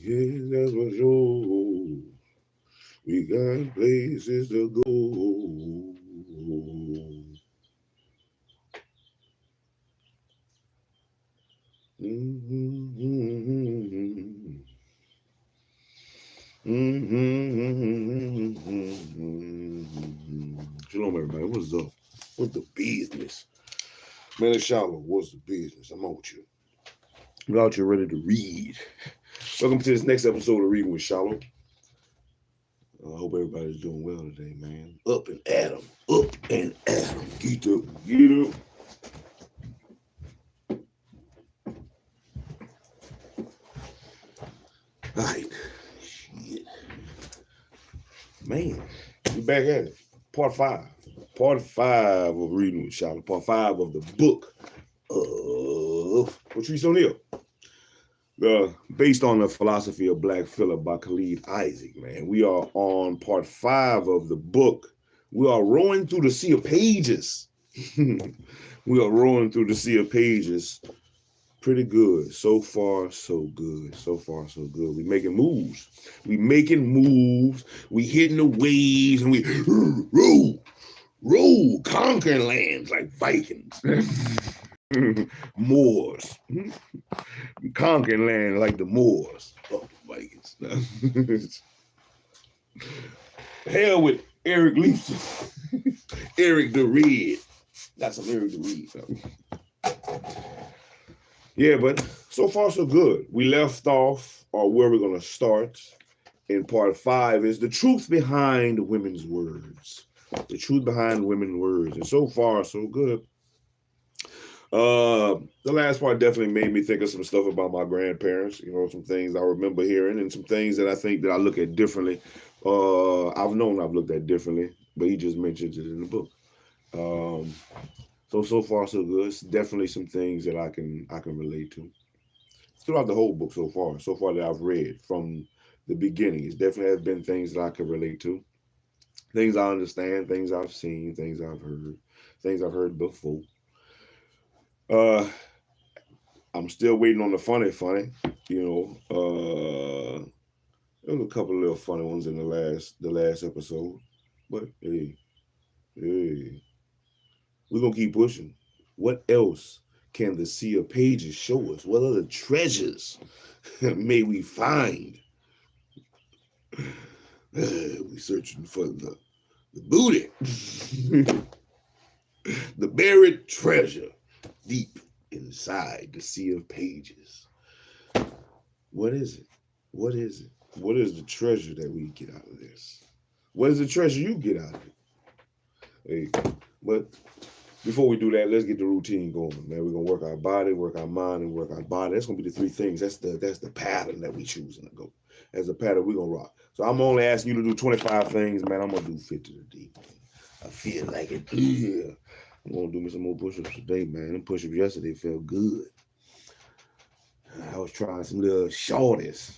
Yeah, that's for sure. We got places to go. Mm-hmm. Shalom, everybody. What's up? What's the business? Man, it's SHILO. What's the business? I'm out you. We're out here ready to read. Welcome to this next episode of Reading with SHILO. I hope everybody's doing well today, man. Up and at 'em. Up and at 'em. Get up. Get up. All right. Shit. Man, we back at it. Part 5. Part 5 of Reading with SHILO. Part 5 of the book of Patrice O'Neal. Based on the philosophy of Black Phillip by Khaled, Izaac, man. We are on part 5 of the book. We are rowing through the sea of pages. We are rowing through the sea of pages. Pretty good. So far, so good. So far, so good. We making moves. We making moves. We hitting the waves and we roll, conquering lands like Vikings. Moors. Conquering land like the Moors. Oh, Vikings. Hell with Eric Leach. Eric the Red. Got some Eric the Red. Yeah, but so far so good. We left off, or where we're going to start in part 5 is the truth behind women's words. The truth behind women's words. And so far so good. The last part definitely made me think of some stuff about my grandparents, you know, some things I remember hearing and some things that I think that I look at differently. I've known I've looked at differently, but he just mentions it in the book. So far so good. It's definitely some things that I can relate to throughout the whole book so far that I've read from the beginning. It's definitely has been things that I can relate to, things I understand, things I've seen, things I've heard before. I'm still waiting on the funny, you know. There was a couple of little funny ones in the last episode, but hey, we're gonna keep pushing. What else can the sea of pages show us? What other treasures may we find? We searching for the booty, the buried treasure deep inside the sea of pages. What is it? What is it? What is the treasure that we get out of this? What is the treasure you get out of it? Hey, but before we do that, let's get the routine going, man. We're gonna work our body, work our mind, and work our body. That's gonna be the 3 things. That's the pattern that we choosing to go. As a pattern, we're gonna rock. So I'm only asking you to do 25 things, man. I'm gonna do 50 today. I feel like it. Yeah. I'm gonna do me some more push-ups today, man. Them push-ups yesterday felt good. I was trying some little shorties.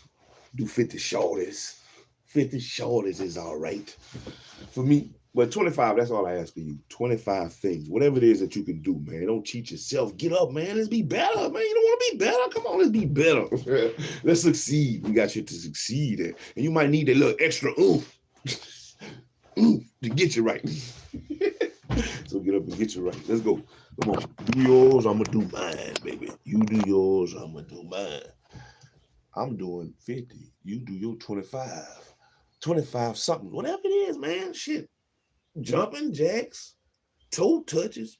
Do 50 shorties. 50 shorties is all right for me. But 25, that's all I ask of you. 25 things. Whatever it is that you can do, man. Don't cheat yourself. Get up, man. Let's be better, man. You don't want to be better? Come on, let's be better. Let's succeed. We got you to succeed. And you might need a little extra oomph to get you right. So get up and get you right. Let's go. Come on. Do yours, I'm going to do mine, baby. You do yours, I'm going to do mine. I'm doing 50. You do your 25. 25 something. Whatever it is, man. Shit. Jumping jacks. Toe touches.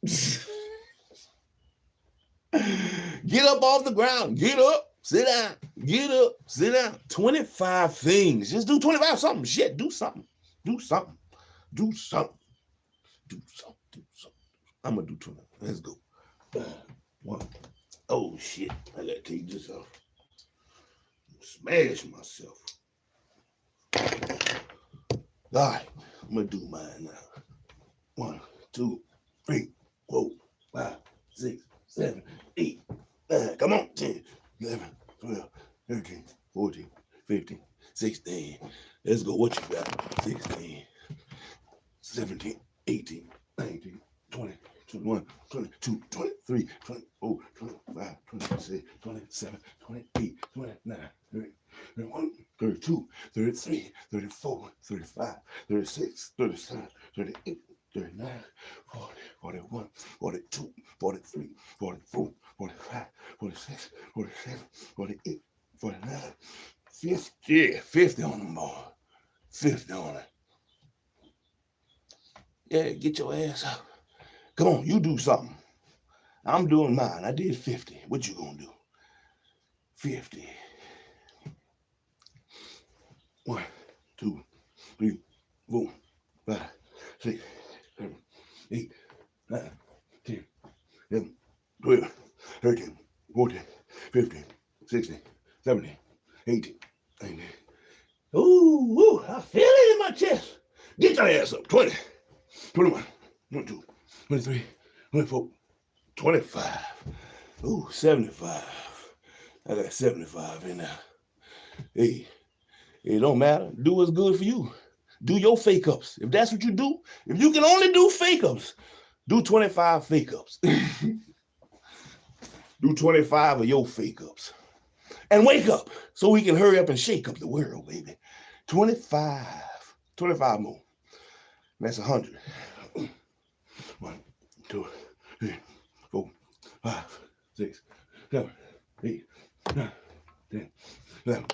Get up off the ground. Get up. Sit down. Get up. Sit down. 25 things. Just do 25 something. Shit. Do something. Do something. Do something. Do something. Do something. I'm going to do 20. Let's go. 1. Oh, shit. I got to take this off. Smash myself. All right. I'm going to do mine now. 1, 2, 3, 4, 5, 6, 7, 8, 9. Come on. 10, 11, 12, 13, 14, 15, 16. Let's go. What you got? 16, 17, 18, 19, 20, 21, 22, 23, 24, 25, 26, 27, 28, 29, 30, 31, 32, 33, 34, 35, 36, 37, 38, 39, 40, 41, 42, 43, 44, 45, 46, 47, 48, 49, 50. 50 on them, boy. 50 on it. Yeah, get your ass up. Come on, you do something. I'm doing mine. I did 50. What you gonna do? 50. 1, 2, 3, 4, 5, 6, 7, 8, 9, 10, 11, 12, 13, 14, 15, 16, 17, 18, 19. Ooh, I feel it in my chest. Get your ass up. 20, 21, 22, 23, 24, 25. Ooh, 75. I got 75 in there. Hey, it don't matter. Do what's good for you. Do your fake ups. If that's what you do, if you can only do fake ups, do 25 fake ups. Do 25 of your fake ups. And wake up so we can hurry up and shake up the world, baby. 25 more. That's 100. 1, 2, 3, 4, 5, 6, 7, 8, 9, 10, 11,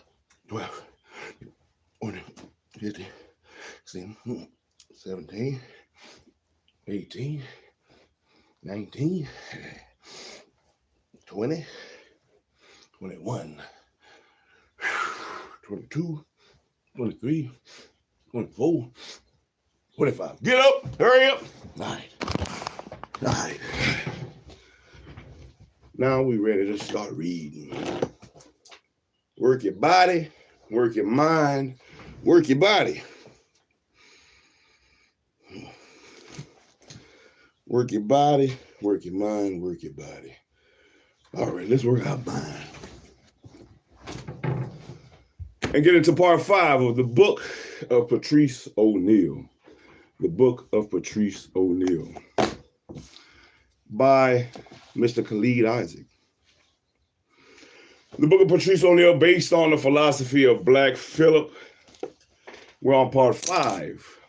12, 14, 15, 16, 17, 18, 19, 20, 21, 22, 23, 24, 25. Get up, hurry up. All right. Now we ready to start reading. Work your body, work your mind, work your body. Work your body, work your mind, work your body. All right, let's work our mind. And get into part 5 of the book of Patrice O'Neal. The book of Patrice O'Neal by Mr. Khaled Izaac. The book of Patrice O'Neal based on the philosophy of Black Phillip. We're on part 5.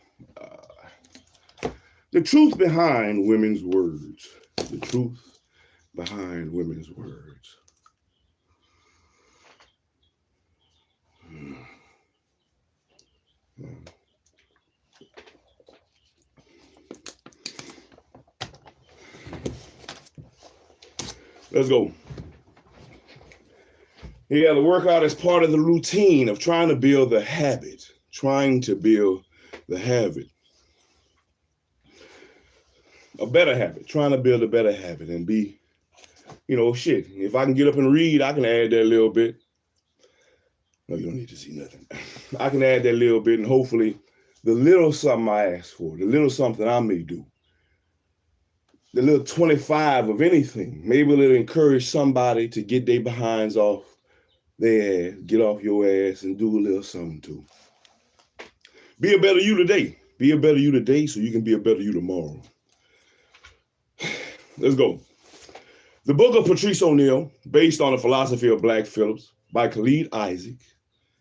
The truth behind women's words. The truth behind women's words. Let's go. Yeah, the workout is part of the routine of trying to build the habit. A better habit, trying to build a better habit and be, shit. If I can get up and read, I can add that little bit. No, you don't need to see nothing. I can add that little bit, and hopefully the little something I ask for, the little something I may do, the little 25 of anything, maybe it'll encourage somebody to get their behinds off their ass, get off your ass, and do a little something too. Be a better you today. Be a better you today so you can be a better you tomorrow. Let's go. The book of Patrice O'Neal, based on the philosophy of Black Phillips, by Khaled Izaac,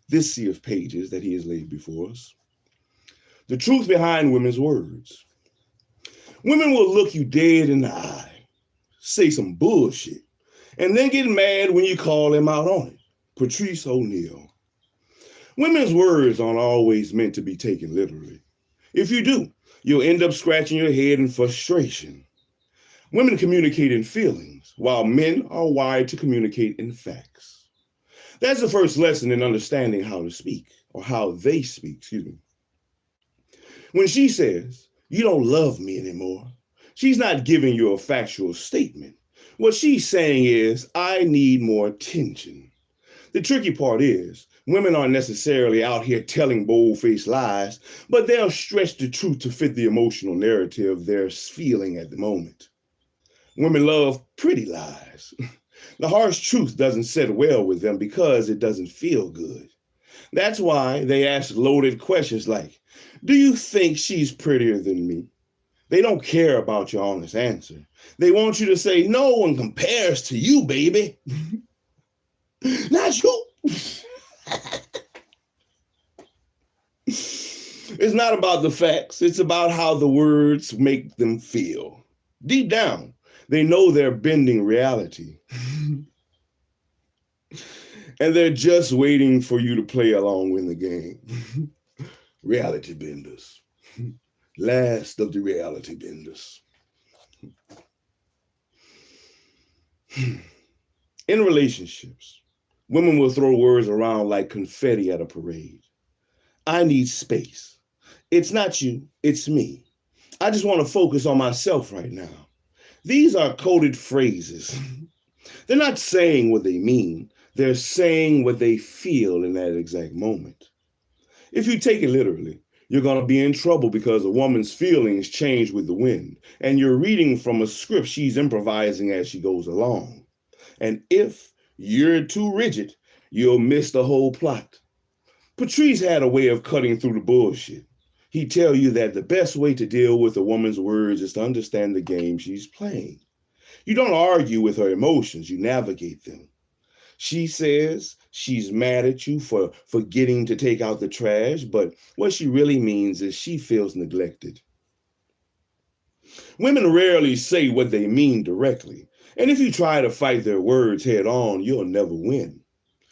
this sea of pages that he has laid before us. The truth behind women's words. Women will look you dead in the eye, say some bullshit, and then get mad when you call them out on it. Patrice O'Neal. Women's words aren't always meant to be taken literally. If you do, you'll end up scratching your head in frustration. Women communicate in feelings, while men are wired to communicate in facts. That's the first lesson in understanding how to speak, or how they speak, When she says, "You don't love me anymore," she's not giving you a factual statement. What she's saying is, "I need more attention." The tricky part is, women aren't necessarily out here telling bold-faced lies, but they'll stretch the truth to fit the emotional narrative they're feeling at the moment. Women love pretty lies. The harsh truth doesn't sit well with them because it doesn't feel good. That's why they ask loaded questions like, "Do you think she's prettier than me? They don't care about your honest answer. They want you to say, no one compares to you, baby. Not you. It's not about the facts. It's about how the words make them feel. Deep down, they know they're bending reality. And they're just waiting for you to play along in the game. Reality benders. Last of the reality benders. In relationships, women will throw words around like confetti at a parade. I need space. It's not you, it's me. I just want to focus on myself right now. These are coded phrases. They're not saying what they mean. They're saying what they feel in that exact moment. If you take it literally, you're going to be in trouble because a woman's feelings change with the wind, and you're reading from a script she's improvising as she goes along. And if you're too rigid, you'll miss the whole plot. Patrice had a way of cutting through the bullshit. He'd tell you that the best way to deal with a woman's words is to understand the game she's playing. You don't argue with her emotions, you navigate them. She says she's mad at you for forgetting to take out the trash, but what she really means is she feels neglected. Women rarely say what they mean directly, and if you try to fight their words head on, you'll never win.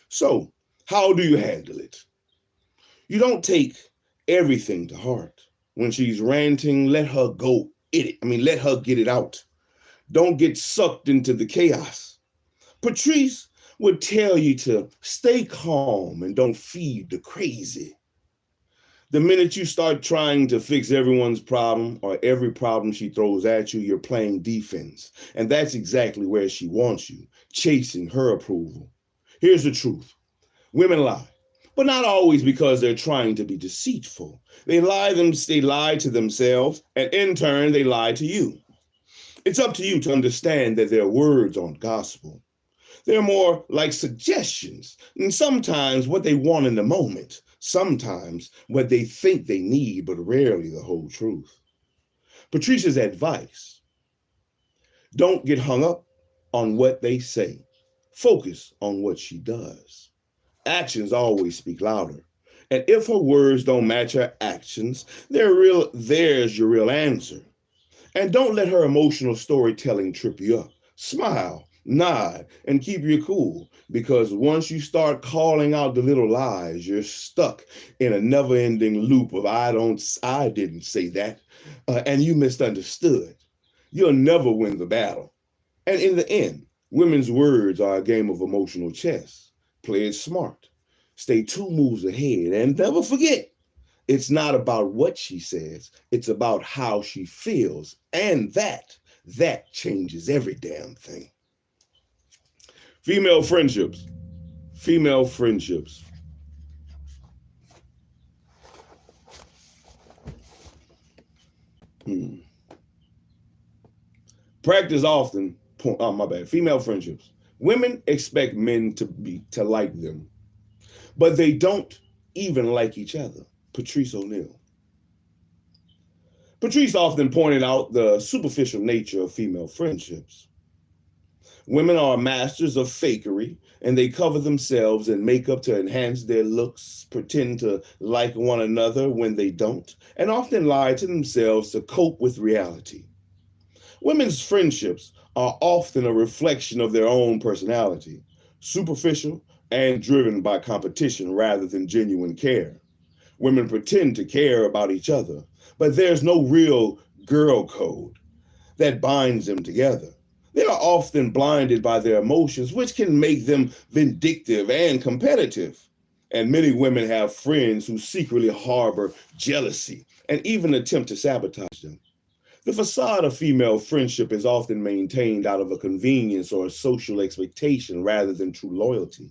So, how do you handle it? You don't take everything to heart. When she's ranting, let her let her get it out. Don't get sucked into the chaos. Patrice would tell you to stay calm and don't feed the crazy. The minute you start trying to fix everyone's problem or every problem she throws at you, you're playing defense. And that's exactly where she wants you, chasing her approval. Here's the truth. Women lie, but not always because they're trying to be deceitful. They lie to themselves, and in turn, they lie to you. It's up to you to understand that their words aren't gospel. They're more like suggestions, and sometimes what they want in the moment, sometimes what they think they need, but rarely the whole truth. Patrice's advice: don't get hung up on what they say. Focus on what she does. Actions always speak louder. And if her words don't match her actions, there's your real answer. And don't let her emotional storytelling trip you up. Smile, nod, and keep you cool, because once you start calling out the little lies, you're stuck in a never-ending loop of I didn't say that, and you misunderstood. You'll never win the battle. And in the end, women's words are a game of emotional chess. Play it smart. Stay 2 moves ahead, and never forget, it's not about what she says, it's about how she feels, and that changes every damn thing. Female friendships. Female friendships. Practice often, female friendships. Women expect men to like them, but they don't even like each other. Patrice O'Neal. Patrice often pointed out the superficial nature of female friendships. Women are masters of fakery, and they cover themselves in makeup to enhance their looks, pretend to like one another when they don't, and often lie to themselves to cope with reality. Women's friendships are often a reflection of their own personality, superficial and driven by competition rather than genuine care. Women pretend to care about each other, but there's no real girl code that binds them together. They are often blinded by their emotions, which can make them vindictive and competitive. And many women have friends who secretly harbor jealousy and even attempt to sabotage them. The facade of female friendship is often maintained out of a convenience or a social expectation rather than true loyalty.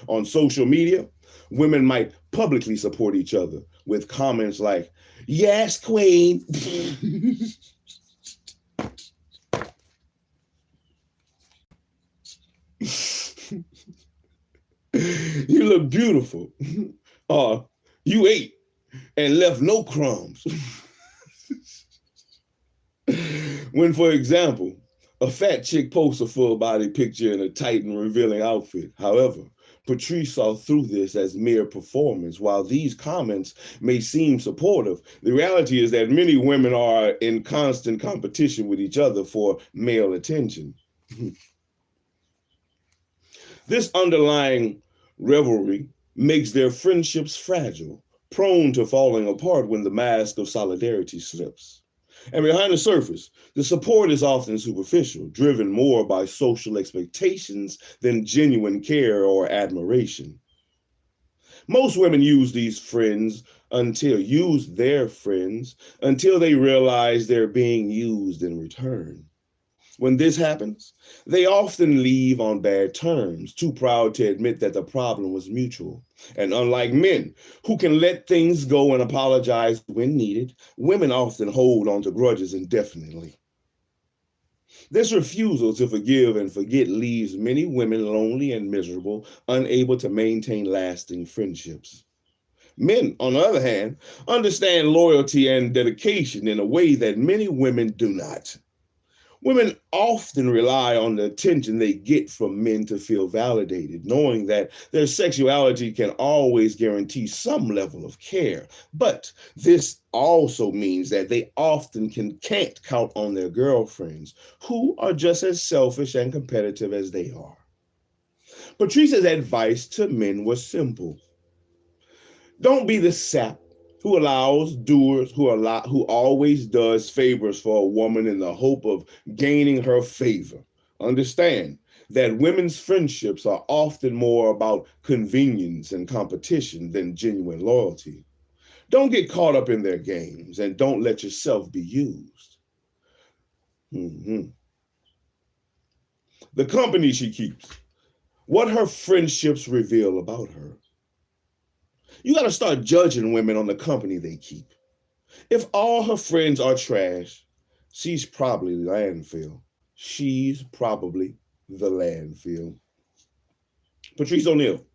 On social media, women might publicly support each other with comments like, "Yes, queen." "You look beautiful." You ate and left no crumbs. When, for example, a fat chick posts a full body picture in a tight and revealing outfit. However, Patrice saw through this as mere performance. While these comments may seem supportive, the reality is that many women are in constant competition with each other for male attention. This underlying rivalry makes their friendships fragile, prone to falling apart when the mask of solidarity slips. And behind the surface, the support is often superficial, driven more by social expectations than genuine care or admiration. Most women use their friends until they realize they're being used in return. When this happens, they often leave on bad terms, too proud to admit that the problem was mutual. And unlike men, who can let things go and apologize when needed, women often hold on to grudges indefinitely. This refusal to forgive and forget leaves many women lonely and miserable, unable to maintain lasting friendships. Men, on the other hand, understand loyalty and dedication in a way that many women do not. Women often rely on the attention they get from men to feel validated, knowing that their sexuality can always guarantee some level of care. But this also means that they often can't count on their girlfriends, who are just as selfish and competitive as they are. Patrice's advice to men was simple. Don't be the sap who always does favors for a woman in the hope of gaining her favor. Understand that women's friendships are often more about convenience and competition than genuine loyalty. Don't get caught up in their games and don't let yourself be used. The company she keeps, what her friendships reveal about her. You got to start judging women on the company they keep. If all her friends are trash, she's probably the landfill. She's probably the landfill. Patrice O'Neal.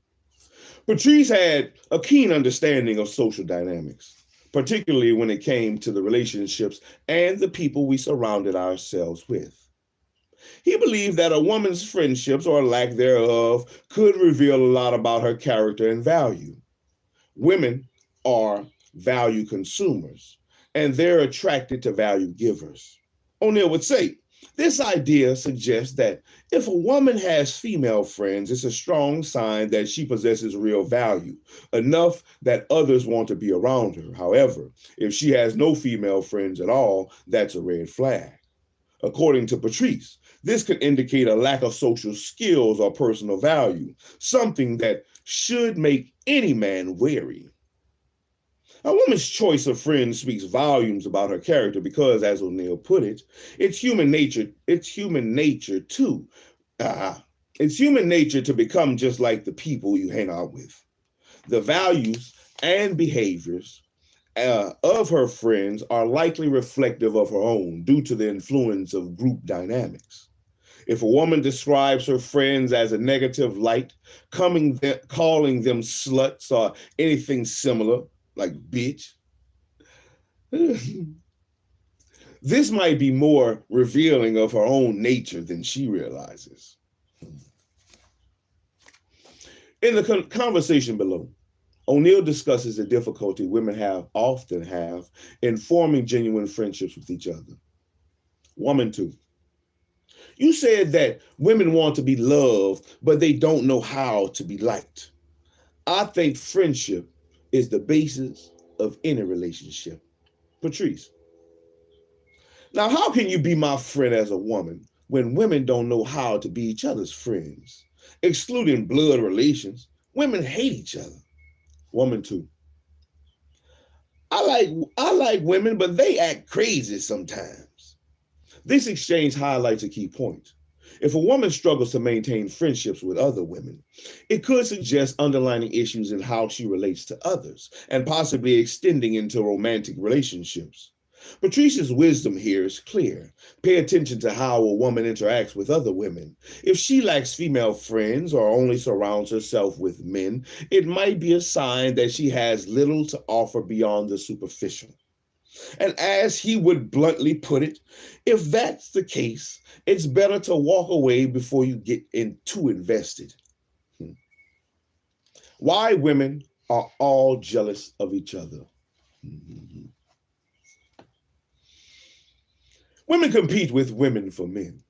Patrice had a keen understanding of social dynamics, particularly when it came to the relationships and the people we surrounded ourselves with. He believed that a woman's friendships, or lack thereof, could reveal a lot about her character and value. Women are value consumers, and they're attracted to value givers. O'Neal would say, this idea suggests that if a woman has female friends, it's a strong sign that she possesses real value, enough that others want to be around her. However, if she has no female friends at all, that's a red flag. According to Patrice, this could indicate a lack of social skills or personal value, something that should make any man wary. A woman's choice of friends speaks volumes about her character because, as O'Neal put it, it's human nature to become just like the people you hang out with. The values and behaviors of her friends are likely reflective of her own due to the influence of group dynamics. If a woman describes her friends as a negative light, calling them sluts or anything similar, like bitch, this might be more revealing of her own nature than she realizes. In the conversation below, O'Neal discusses the difficulty women often have in forming genuine friendships with each other. Woman 2. You said that women want to be loved, but they don't know how to be liked. I think friendship is the basis of any relationship. Patrice. Now, how can you be my friend as a woman when women don't know how to be each other's friends? Excluding blood relations, women hate each other. Woman 2. I like women, but they act crazy sometimes. This exchange highlights a key point. If a woman struggles to maintain friendships with other women, it could suggest underlying issues in how she relates to others and possibly extending into romantic relationships. Patricia's wisdom here is clear. Pay attention to how a woman interacts with other women. If she lacks female friends or only surrounds herself with men, it might be a sign that she has little to offer beyond the superficial. And as he would bluntly put it, if that's the case, it's better to walk away before you get too invested. Why women are all jealous of each other. Women compete with women for men.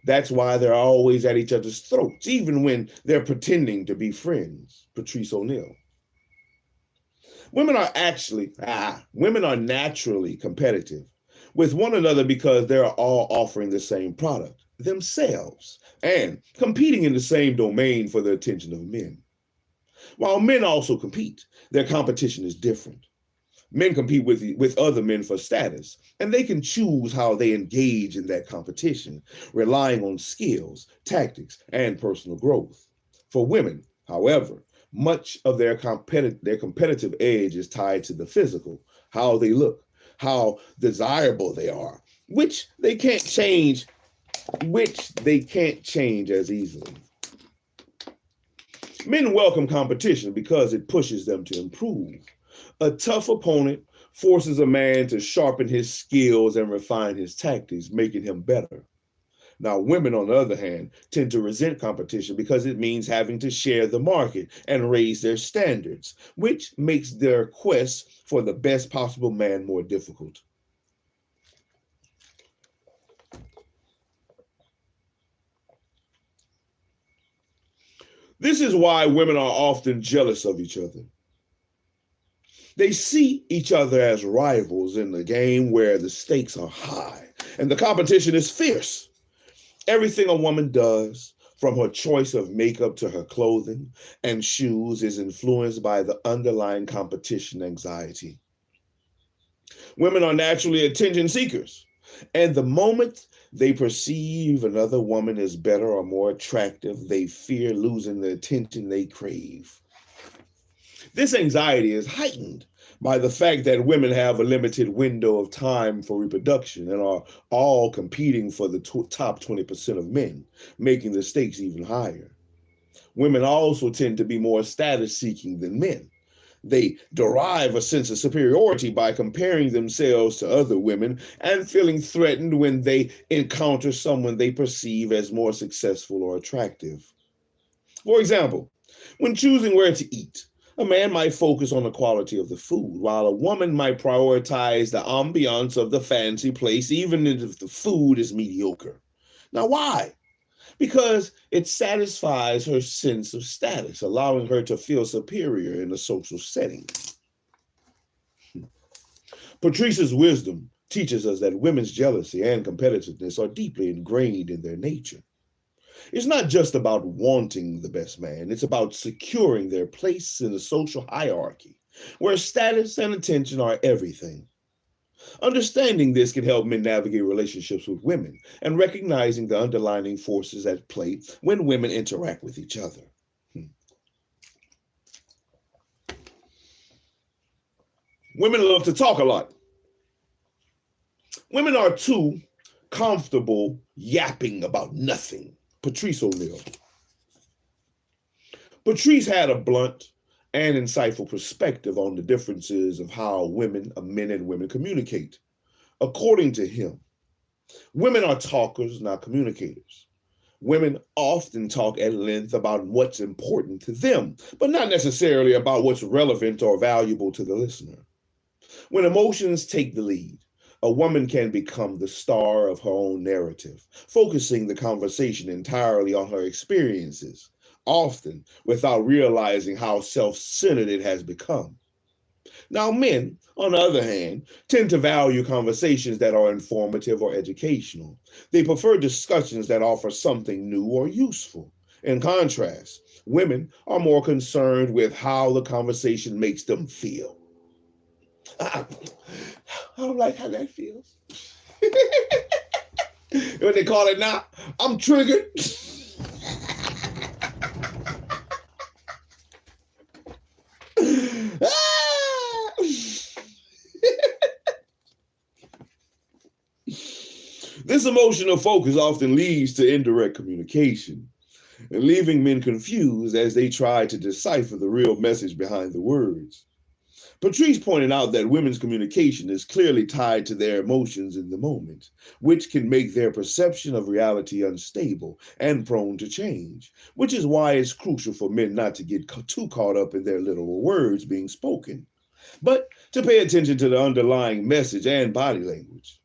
That's why they're always at each other's throats, even when they're pretending to be friends. Patrice O'Neal. Women are naturally competitive with one another because they're all offering the same product, themselves, and competing in the same domain for the attention of men. While men also compete, their competition is different. Men compete with other men for status, and they can choose how they engage in that competition, relying on skills, tactics, and personal growth. For women, however, much of their competitive edge is tied to the physical, how they look, how desirable they are, which they can't change as easily. Men welcome competition because it pushes them to improve. A tough opponent forces a man to sharpen his skills and refine his tactics, making him better. Now, women, on the other hand, tend to resent competition because it means having to share the market and raise their standards, which makes their quest for the best possible man more difficult. This is why women are often jealous of each other. They see each other as rivals in the game where the stakes are high and the competition is fierce. Everything a woman does, from her choice of makeup to her clothing and shoes, is influenced by the underlying competition anxiety. Women are naturally attention seekers, and the moment they perceive another woman as better or more attractive, they fear losing the attention they crave. This anxiety is heightened by the fact that women have a limited window of time for reproduction and are all competing for the top 20% of men, making the stakes even higher. Women also tend to be more status-seeking than men. They derive a sense of superiority by comparing themselves to other women and feeling threatened when they encounter someone they perceive as more successful or attractive. For example, when choosing where to eat, a man might focus on the quality of the food, while a woman might prioritize the ambiance of the fancy place, even if the food is mediocre. Now, why? Because it satisfies her sense of status, allowing her to feel superior in a social setting. Patrice's wisdom teaches us that women's jealousy and competitiveness are deeply ingrained in their nature. It's not just about wanting the best man, it's about securing their place in the social hierarchy, where status and attention are everything. Understanding this can help men navigate relationships with women and recognizing the underlying forces at play when women interact with each other. Women love to talk a lot. Women are too comfortable yapping about nothing. Patrice O'Neal. Patrice had a blunt and insightful perspective on the differences of how men and women communicate. According to him, women are talkers, not communicators. Women often talk at length about what's important to them, but not necessarily about what's relevant or valuable to the listener. When emotions take the lead, a woman can become the star of her own narrative, focusing the conversation entirely on her experiences, often without realizing how self-centered it has become. Now, men, on the other hand, tend to value conversations that are informative or educational. They prefer discussions that offer something new or useful. In contrast, women are more concerned with how the conversation makes them feel. I don't like how that feels. What they call it now, I'm triggered. This emotional focus often leads to indirect communication, and leaving men confused as they try to decipher the real message behind the words. Patrice pointed out that women's communication is clearly tied to their emotions in the moment, which can make their perception of reality unstable and prone to change, which is why it's crucial for men not to get too caught up in their literal words being spoken, but to pay attention to the underlying message and body language.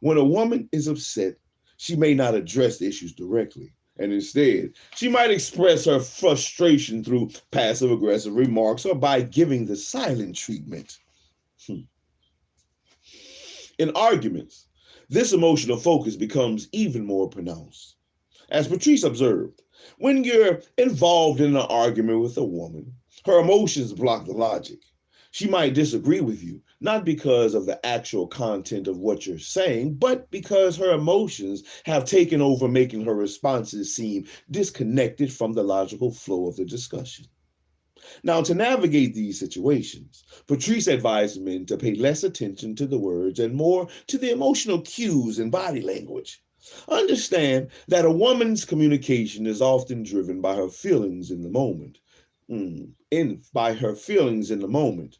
When a woman is upset, she may not address the issues directly, and instead, she might express her frustration through passive-aggressive remarks or by giving the silent treatment. In arguments, this emotional focus becomes even more pronounced. As Patrice observed, when you're involved in an argument with a woman, her emotions block the logic. She might disagree with you, not because of the actual content of what you're saying, but because her emotions have taken over, making her responses seem disconnected from the logical flow of the discussion. Now, to navigate these situations, Patrice advised men to pay less attention to the words and more to the emotional cues and body language. Understand that a woman's communication is often driven by her feelings in the moment. By her feelings in the moment.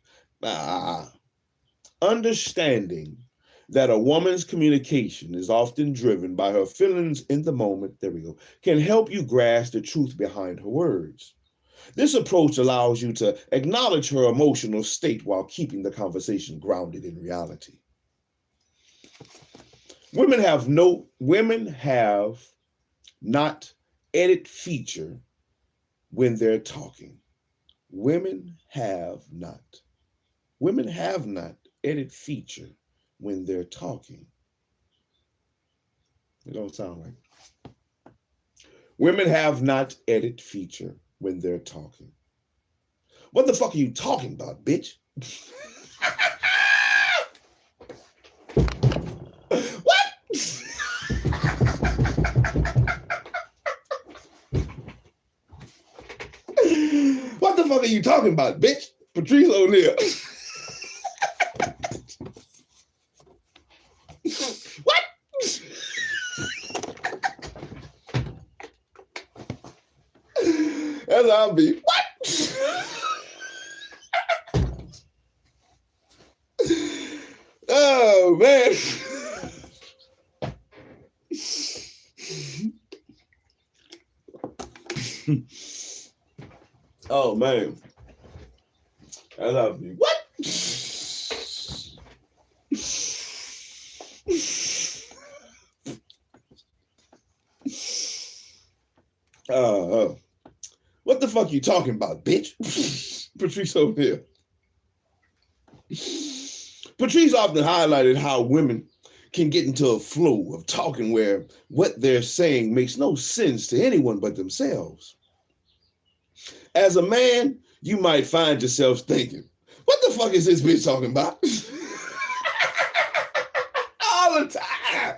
Understanding that a woman's communication is often driven by her feelings in the moment, can help you grasp the truth behind her words. This approach allows you to acknowledge her emotional state while keeping the conversation grounded in reality. Women have not edit feature when they're talking. Women have not edit feature when they're talking. It don't sound right. Women have not edit feature when they're talking. What the fuck are you talking about, bitch? What? What the fuck are you talking about, bitch? Patrice O'Neal. What? That's how I'll be. What? Oh, man. Oh, man. That's how I'll be. What? What the fuck you talking about, bitch? Patrice O'Neal. Patrice often highlighted how women can get into a flow of talking where what they're saying makes no sense to anyone but themselves. As a man, you might find yourself thinking, what the fuck is this bitch talking about? All the time.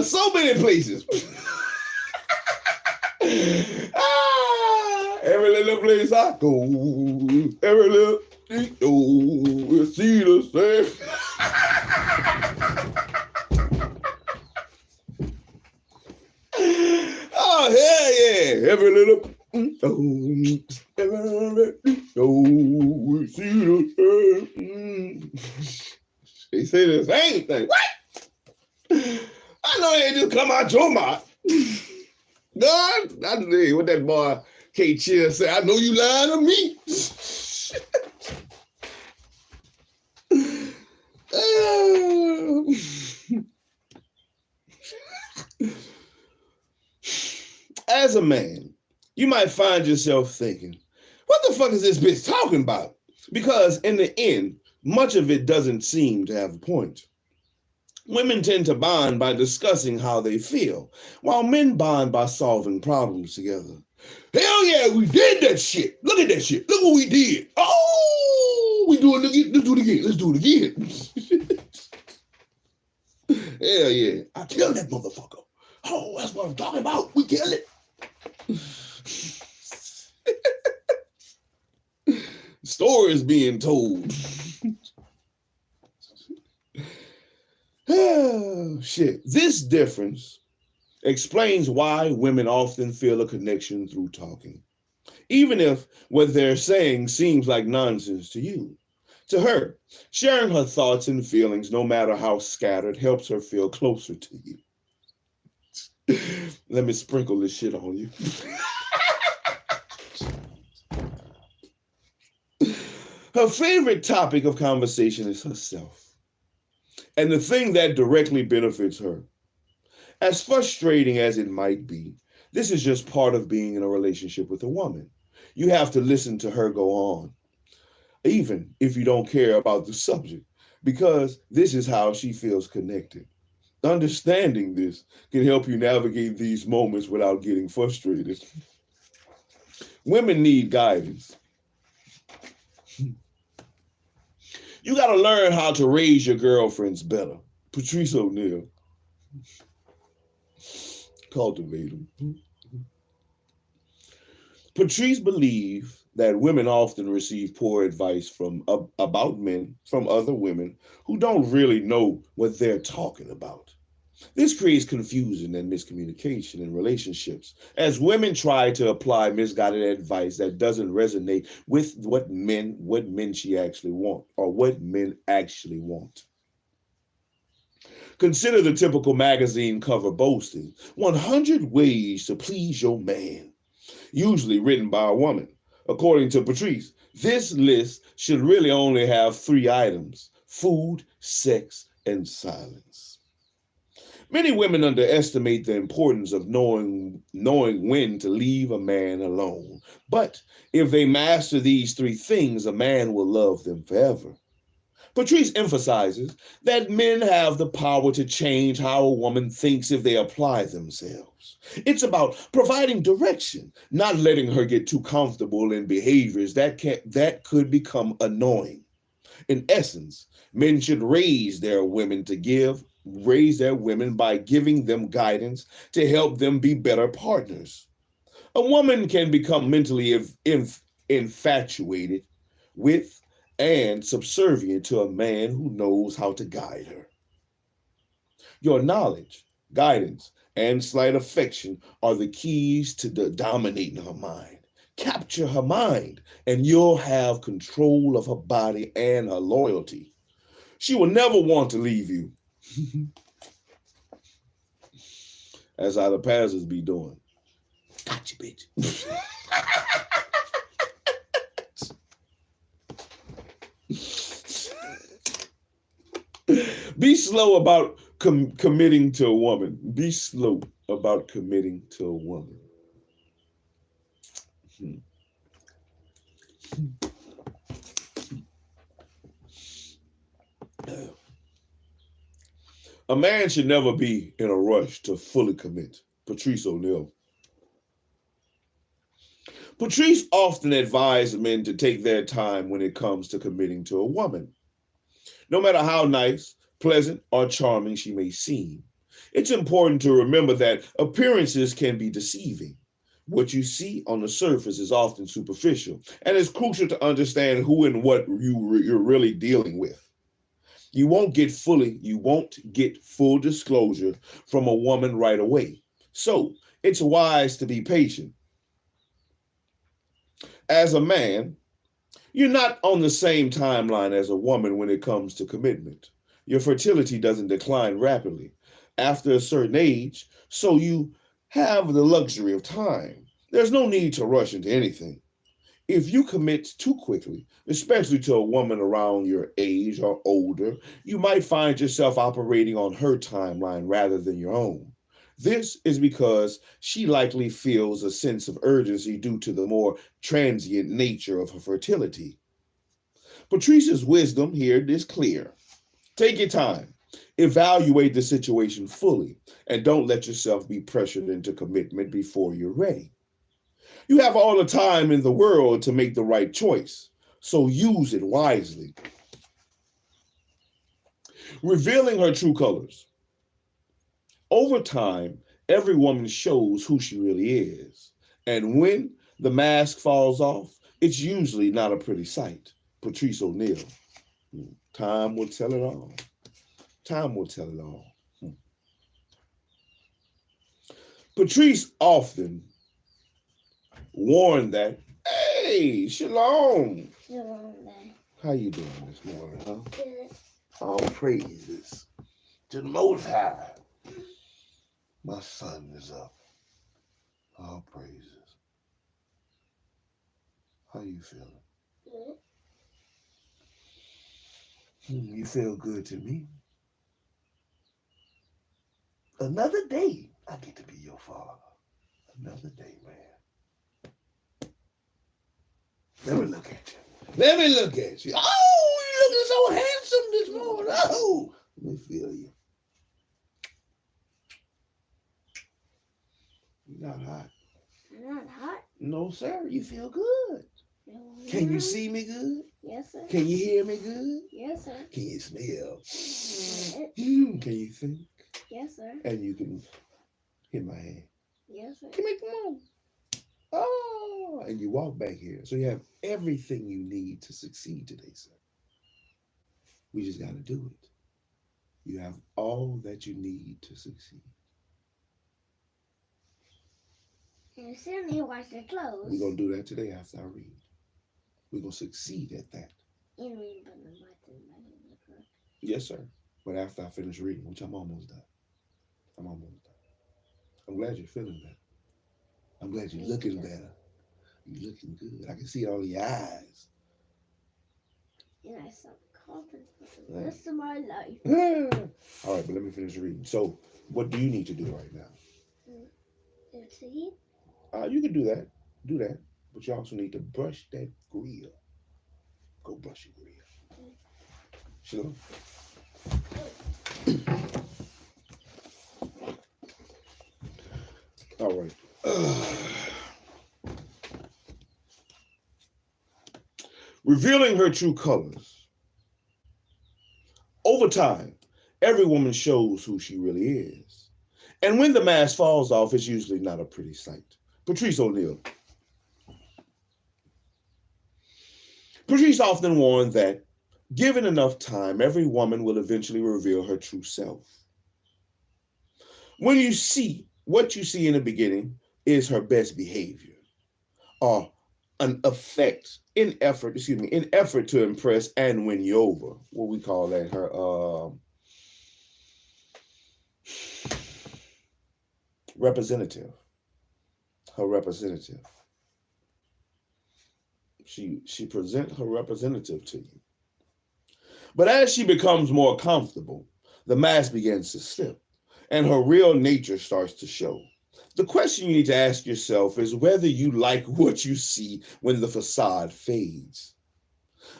So many places. Every little place I go, every little you see the same. Oh, hell yeah. Every little we see the same. They say the same thing. What? I know they just come out your mouth. God, I know what that boy K Chill said. I know you lying to me. As a man, you might find yourself thinking, what the fuck is this bitch talking about? Because in the end, much of it doesn't seem to have a point. Women tend to bond by discussing how they feel, while men bond by solving problems together. Hell yeah, we did that shit. Look at that shit. Look what we did. Oh, we doing it again. Let's do it again. Let's do it again. Hell yeah. I killed that motherfucker. Oh, that's what I'm talking about. We killed it. Stories being told. Oh, shit. This difference explains why women often feel a connection through talking. even if what they're saying seems like nonsense to you. To her, sharing her thoughts and feelings, no matter how scattered, helps her feel closer to you. Let me sprinkle this shit on you. Her favorite topic of conversation is herself, and the thing that directly benefits her. As frustrating as it might be, this is just part of being in a relationship with a woman. You have to listen to her go on, even if you don't care about the subject, because this is how she feels connected. Understanding this can help you navigate these moments without getting frustrated. Women need guidance. You got to learn how to raise your girlfriends better. Patrice O'Neal. Cultivate them. Patrice believes that women often receive poor advice about men from other women who don't really know what they're talking about. This creates confusion and miscommunication in relationships as women try to apply misguided advice that doesn't resonate with what men she actually want, or what men actually want. Consider the typical magazine cover boasting 100 ways to please your man, usually written by a woman. According to Patrice, this list should really only have 3 items: food, sex, and silence. Many women underestimate the importance of knowing when to leave a man alone. But if they master these 3 things, a man will love them forever. Patrice emphasizes that men have the power to change how a woman thinks if they apply themselves. It's about providing direction, not letting her get too comfortable in behaviors that could become annoying. In essence, men should raise their women by giving them guidance to help them be better partners. A woman can become mentally infatuated with and subservient to a man who knows how to guide her. Your knowledge, guidance, and slight affection are the keys to dominating her mind. Capture her mind, and you'll have control of her body and her loyalty. She will never want to leave you. That's how the pastors be doing. Gotcha, bitch. Be slow about committing to a woman. Be slow about committing to a woman. A man should never be in a rush to fully commit. Patrice O'Neal. Patrice often advised men to take their time when it comes to committing to a woman. No matter how nice, pleasant, or charming she may seem, it's important to remember that appearances can be deceiving. What you see on the surface is often superficial, and it's crucial to understand who and what you're really dealing with. You won't get full disclosure from a woman right away. So it's wise to be patient. As a man, you're not on the same timeline as a woman when it comes to commitment. Your fertility doesn't decline rapidly after a certain age, so you have the luxury of time. There's no need to rush into anything. If you commit too quickly, especially to a woman around your age or older, you might find yourself operating on her timeline rather than your own. This is because she likely feels a sense of urgency due to the more transient nature of her fertility. Patrice's wisdom here is clear. Take your time, evaluate the situation fully, and don't let yourself be pressured into commitment before you're ready. You have all the time in the world to make the right choice, so use it wisely. Revealing her true colors. Over time, every woman shows who she really is, and when the mask falls off, it's usually not a pretty sight. Patrice O'Neal. Time will tell it all. Time will tell it all. Patrice often warned that, hey, shalom. Shalom, Dad. How you doing this morning, huh? Good. All praises to the Most High. My son is up. All praises. How you feeling? Good. You feel good to me. Another day, I get to be your father. Another day, man. Let me look at you. Let me look at you. Oh, you're looking so handsome this morning. Oh, let me feel you. You're not hot. I'm not hot. No, sir. You feel good. No, Can you see me good? Yes, sir. Can you hear me good? Yes, sir. Can you smell? Yes. Can you think? Yes, sir. And you can hit my hand. Yes, sir. Come on. Oh, and you walk back here. So you have everything you need to succeed today, sir. We just got to do it. You have all that you need to succeed. And still need to wash the clothes. We're going to do that today after I read. We're going to succeed at that. And read but the button. Yes, sir. But after I finish reading, which I'm almost done. I'm almost done. I'm glad you're feeling better. I'm glad you're looking better. You're looking good. I can see it all in your eyes. And I stop coughing for the rest of my life. All right, but let me finish reading. So, what do you need to do right now? To eat? You can do that. Do that. But you also need to brush that grill. Go brush your grill. Sure. All right. Revealing her true colors. Over time, every woman shows who she really is. And when the mask falls off, it's usually not a pretty sight. Patrice O'Neal. Patrice often warned that, given enough time, every woman will eventually reveal her true self. When you see what you see in the beginning is her best behavior, or an effect in effort to impress and win you over. What we call that, her representative. Her representative. She presents her representative to you. But as she becomes more comfortable, the mask begins to slip and her real nature starts to show. The question you need to ask yourself is whether you like what you see when the facade fades.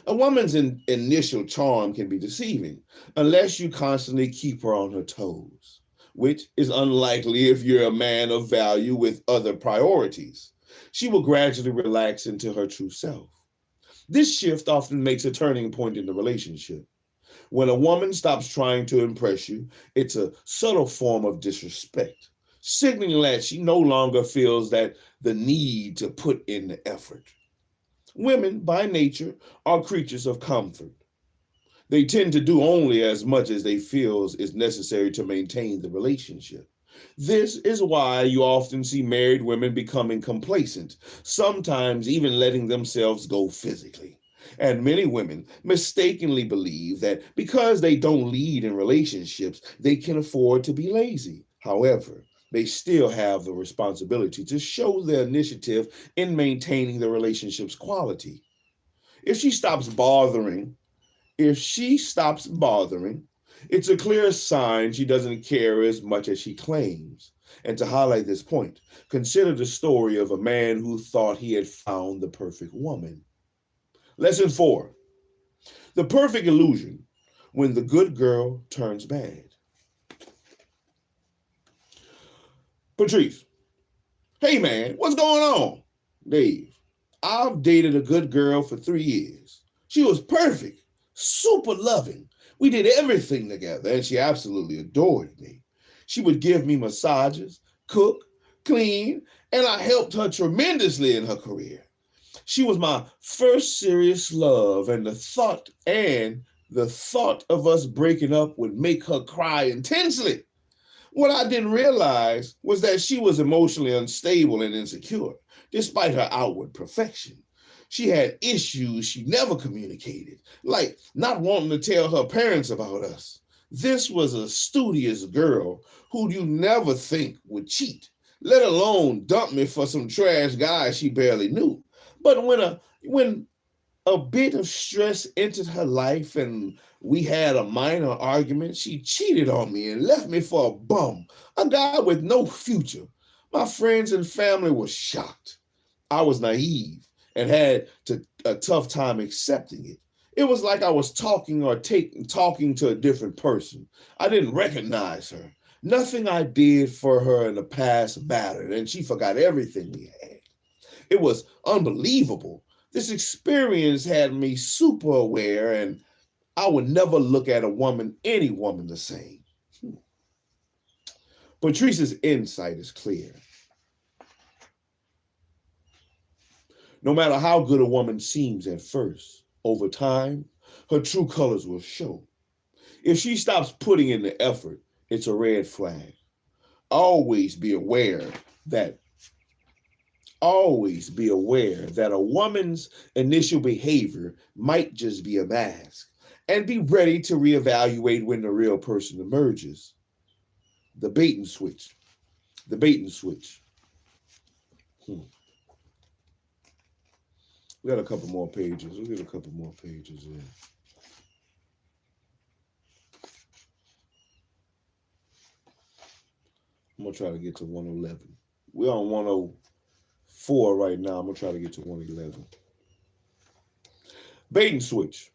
A woman's initial charm can be deceiving unless you constantly keep her on her toes, which is unlikely if you're a man of value with other priorities. She will gradually relax into her true self. This shift often makes a turning point in the relationship. When a woman stops trying to impress you, it's a subtle form of disrespect, signaling that she no longer feels that the need to put in the effort. Women, by nature, are creatures of comfort. They tend to do only as much as they feel is necessary to maintain the relationship. This is why you often see married women becoming complacent, sometimes even letting themselves go physically. And many women mistakenly believe that because they don't lead in relationships, they can afford to be lazy. However, they still have the responsibility to show their initiative in maintaining the relationship's quality. If she stops bothering, it's a clear sign she doesn't care as much as she claims. And to highlight this point, consider the story of a man who thought he had found the perfect woman. Lesson 4, the perfect illusion, when the good girl turns bad. Patrice, hey man, what's going on? Dave, I've dated a good girl for 3 years. She was perfect, super loving. We did everything together and she absolutely adored me. She would give me massages, cook, clean, and I helped her tremendously in her career. She was my first serious love, and the thought of us breaking up would make her cry intensely. What I didn't realize was that she was emotionally unstable and insecure. despite her outward perfection. She had issues she never communicated, like not wanting to tell her parents about us. This was a studious girl who you never think would cheat, let alone dump me for some trash guy she barely knew. But when a bit of stress entered her life and we had a minor argument, she cheated on me and left me for a bum, a guy with no future. My friends and family were shocked. I was naive and had a tough time accepting it. It was like I was talking to a different person. I didn't recognize her. Nothing I did for her in the past mattered, and she forgot everything we had. It was unbelievable. This experience had me super aware, and I would never look at any woman the same. Patrice's insight is clear. No matter how good a woman seems at first, over time, her true colors will show. If she stops putting in the effort, it's a red flag. Always be aware that a woman's initial behavior might just be a mask, and be ready to reevaluate when the real person emerges. The bait and switch. The bait and switch. We got a couple more pages. We'll get a couple more pages in. I'm going to try to get to 111. We're on 104 right now. I'm going to try to get to 111. Bait and switch.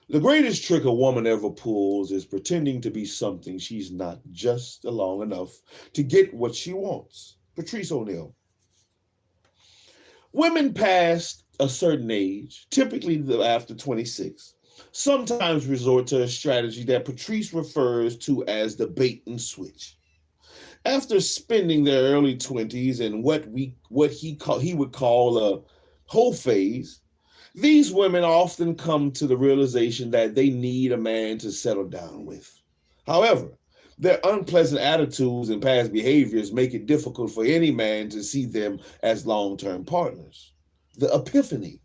The greatest trick a woman ever pulls is pretending to be something she's not just long enough to get what she wants. Patrice O'Neal. Women past a certain age, typically after 26, sometimes resort to a strategy that Patrice refers to as the bait and switch. After spending their early 20s in what he would call a whole phase, these women often come to the realization that they need a man to settle down with. However, their unpleasant attitudes and past behaviors make it difficult for any man to see them as long-term partners. The epiphany.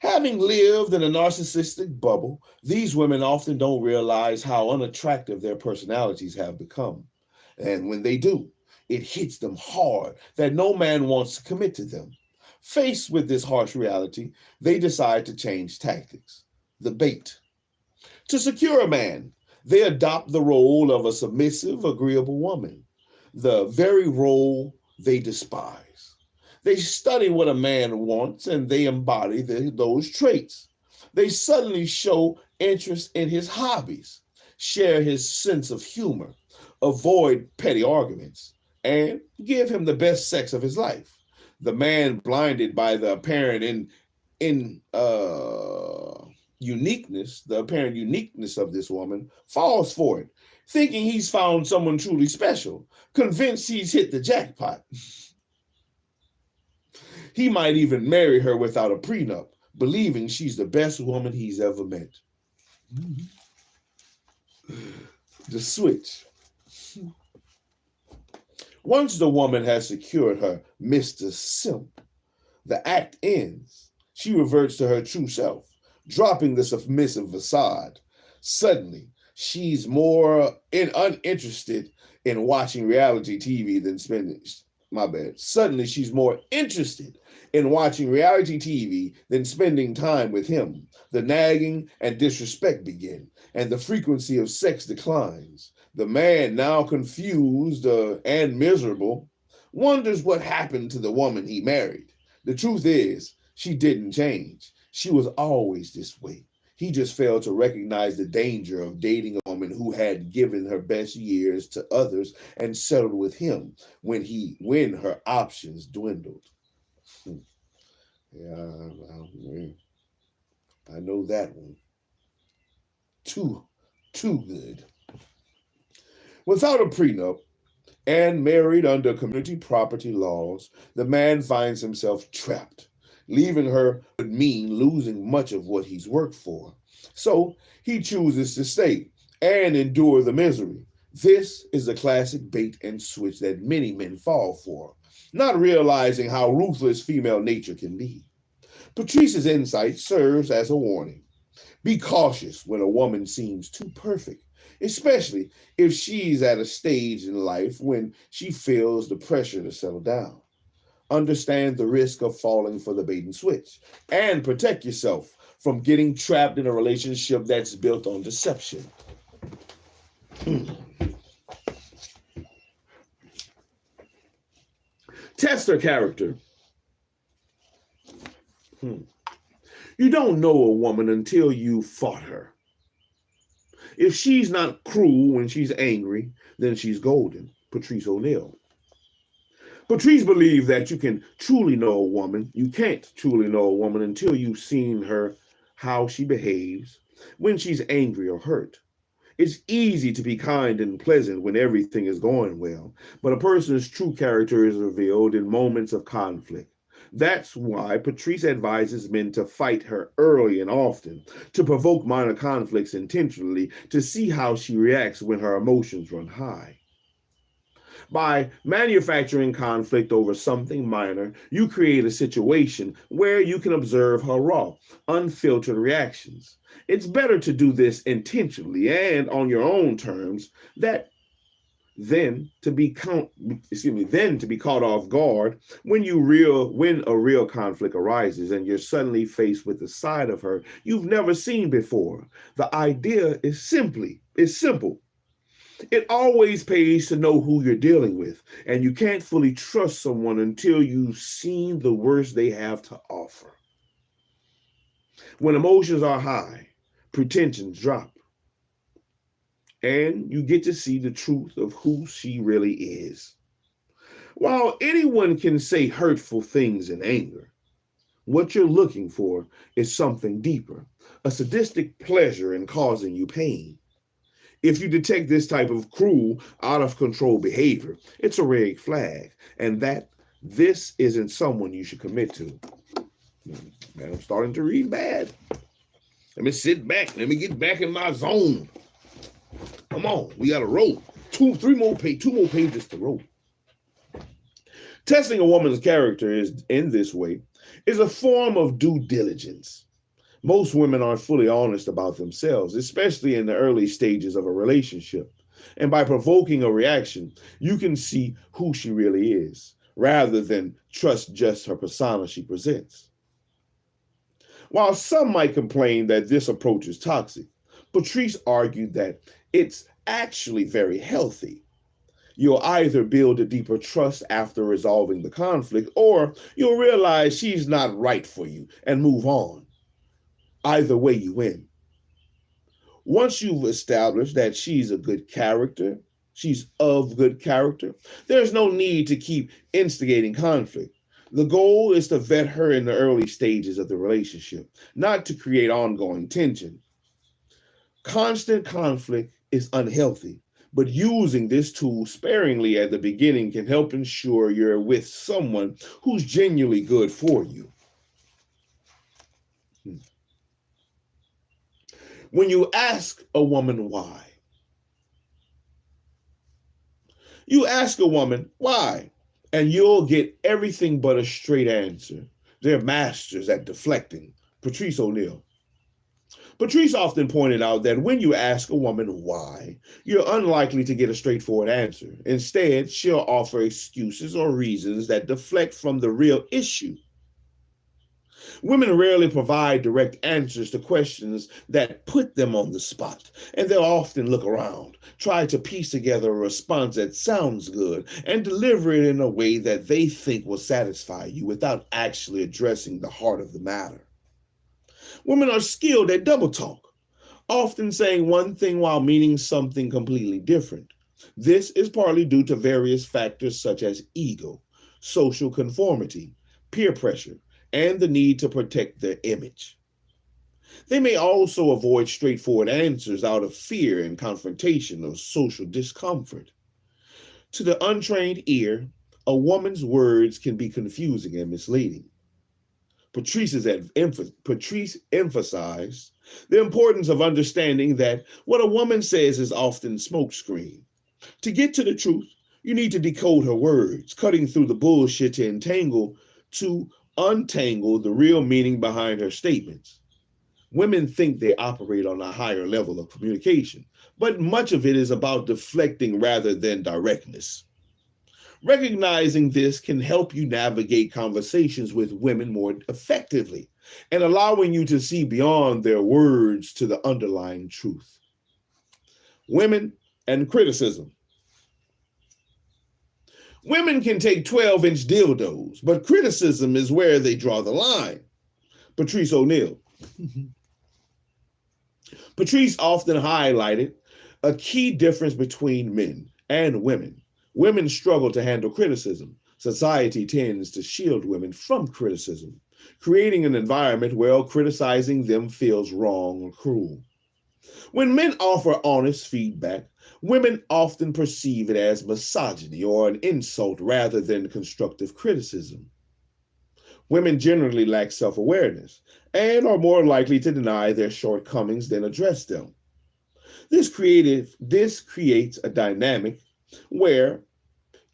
Having lived in a narcissistic bubble, these women often don't realize how unattractive their personalities have become. And when they do, it hits them hard that no man wants to commit to them. Faced with this harsh reality, they decide to change tactics. The bait. To secure a man, they adopt the role of a submissive, agreeable woman, the very role they despise. They study what a man wants and they embody those traits. They suddenly show interest in his hobbies, share his sense of humor, avoid petty arguments, and give him the best sex of his life. The man, blinded by the apparent uniqueness of this woman, falls for it, thinking he's found someone truly special, convinced he's hit the jackpot. He might even marry her without a prenup, believing she's the best woman he's ever met. The switch. Once the woman has secured her Mr. Simp, the act ends. She reverts to her true self, dropping the submissive facade. Suddenly, she's more uninterested in watching reality TV than Suddenly, she's more interested in watching reality TV than spending time with him. The nagging and disrespect begin, and the frequency of sex declines. The man, now confused and miserable, wonders what happened to the woman he married. The truth is, she didn't change. She was always this way. He just failed to recognize the danger of dating a woman who had given her best years to others and settled with him when her options dwindled. Yeah, I know that one. Too good. Without a prenup and married under community property laws, the man finds himself trapped. Leaving her would mean losing much of what he's worked for. So he chooses to stay and endure the misery. This is the classic bait and switch that many men fall for. not realizing how ruthless female nature can be. Patrice's insight serves as a warning. Be cautious when a woman seems too perfect, especially if she's at a stage in life when she feels the pressure to settle down. Understand the risk of falling for the bait and switch, and protect yourself from getting trapped in a relationship that's built on deception. Test her character. You don't know a woman until you fought her. If she's not cruel when she's angry, then she's golden. Patrice O'Neal. Patrice believed that you can truly know a woman. You can't truly know a woman until you've seen her, how she behaves when she's angry or hurt. It's easy to be kind and pleasant when everything is going well, but a person's true character is revealed in moments of conflict. That's why Patrice advises men to fight her early and often, to provoke minor conflicts intentionally, to see how she reacts when her emotions run high. By manufacturing conflict over something minor, you create a situation where you can observe her raw, unfiltered reactions. It's better to do this intentionally and on your own terms than to be caught off guard when a real conflict arises and you're suddenly faced with a side of her you've never seen before. The idea is simple. It always pays to know who you're dealing with, and you can't fully trust someone until you've seen the worst they have to offer. When emotions are high, pretensions drop, and you get to see the truth of who she really is. While anyone can say hurtful things in anger, what you're looking for is something deeper, a sadistic pleasure in causing you pain. If you detect this type of cruel, out of control behavior, it's a red flag, and that this isn't someone you should commit to. Man, I'm starting to read bad. Let me sit back. Let me get back in my zone. Come on, we got to roll. Two more pages to roll. Testing a woman's character in this way is a form of due diligence. Most women aren't fully honest about themselves, especially in the early stages of a relationship. And by provoking a reaction, you can see who she really is, rather than trust just her persona she presents. While some might complain that this approach is toxic, Patrice argued that it's actually very healthy. You'll either build a deeper trust after resolving the conflict, or you'll realize she's not right for you and move on. Either way, you win. Once you've established that she's of good character, there's no need to keep instigating conflict. The goal is to vet her in the early stages of the relationship, not to create ongoing tension. Constant conflict is unhealthy, but using this tool sparingly at the beginning can help ensure you're with someone who's genuinely good for you. When you ask a woman why, and you'll get everything but a straight answer. They're masters at deflecting. Patrice O'Neal. Patrice often pointed out that when you ask a woman why, you're unlikely to get a straightforward answer. Instead, she'll offer excuses or reasons that deflect from the real issue. Women rarely provide direct answers to questions that put them on the spot, and they'll often look around, try to piece together a response that sounds good, and deliver it in a way that they think will satisfy you without actually addressing the heart of the matter. Women are skilled at double talk, often saying one thing while meaning something completely different. This is partly due to various factors such as ego, social conformity, peer pressure, and the need to protect their image. They may also avoid straightforward answers out of fear and confrontation or social discomfort. To the untrained ear, a woman's words can be confusing and misleading. Patrice emphasized the importance of understanding that what a woman says is often smokescreen. To get to the truth, You need to decode her words, cutting through the bullshit to untangle the real meaning behind her statements. Women think they operate on a higher level of communication, but much of it is about deflecting rather than directness. Recognizing this can help you navigate conversations with women more effectively and allowing you to see beyond their words to the underlying truth. Women and criticism. Women can take 12-inch dildos, but criticism is where they draw the line. Patrice O'Neal. Patrice often highlighted a key difference between men and women. Women struggle to handle criticism. Society tends to shield women from criticism, creating an environment where criticizing them feels wrong or cruel. When men offer honest feedback, women often perceive it as misogyny or an insult rather than constructive criticism. Women generally lack self-awareness and are more likely to deny their shortcomings than address them. This creates a dynamic where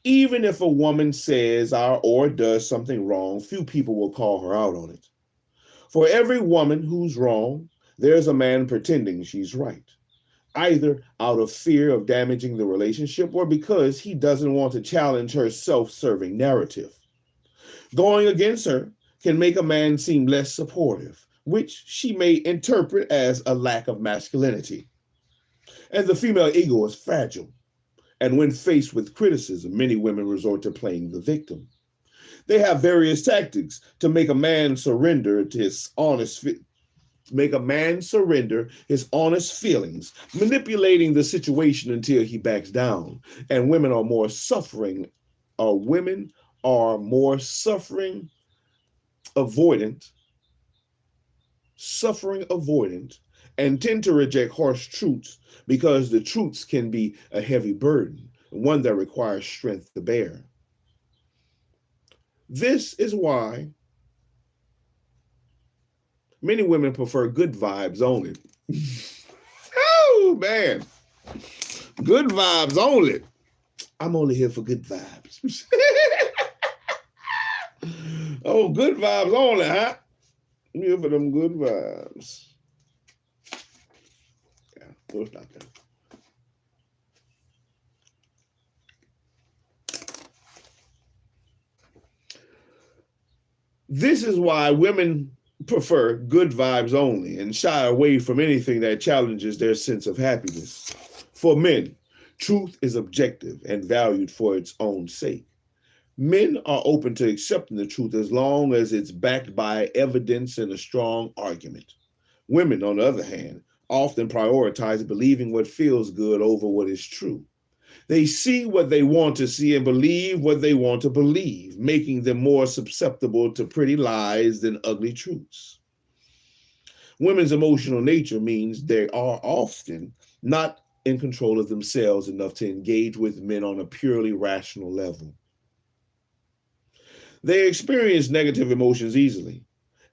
even if a woman says or does something wrong, few people will call her out on it. For every woman who's wrong, there's a man pretending she's right, either out of fear of damaging the relationship or because he doesn't want to challenge her self-serving narrative. Going against her can make a man seem less supportive, which she may interpret as a lack of masculinity. And the female ego is fragile. And when faced with criticism, many women resort to playing the victim. They have various tactics to make a man surrender to his honest feelings, manipulating the situation until he backs down. And women are more suffering avoidant, and tend to reject harsh truths because the truths can be a heavy burden, one that requires strength to bear. This is why many women prefer good vibes only. Oh, man. Good vibes only. I'm only here for good vibes. Oh, good vibes only, huh? I'm here for them good vibes. Yeah, we'll stop there. This is why women prefer good vibes only and shy away from anything that challenges their sense of happiness. For men, truth is objective and valued for its own sake. Men are open to accepting the truth as long as it's backed by evidence and a strong argument. Women, on the other hand, often prioritize believing what feels good over what is true. They see what they want to see and believe what they want to believe, making them more susceptible to pretty lies than ugly truths. Women's emotional nature means they are often not in control of themselves enough to engage with men on a purely rational level. They experience negative emotions easily,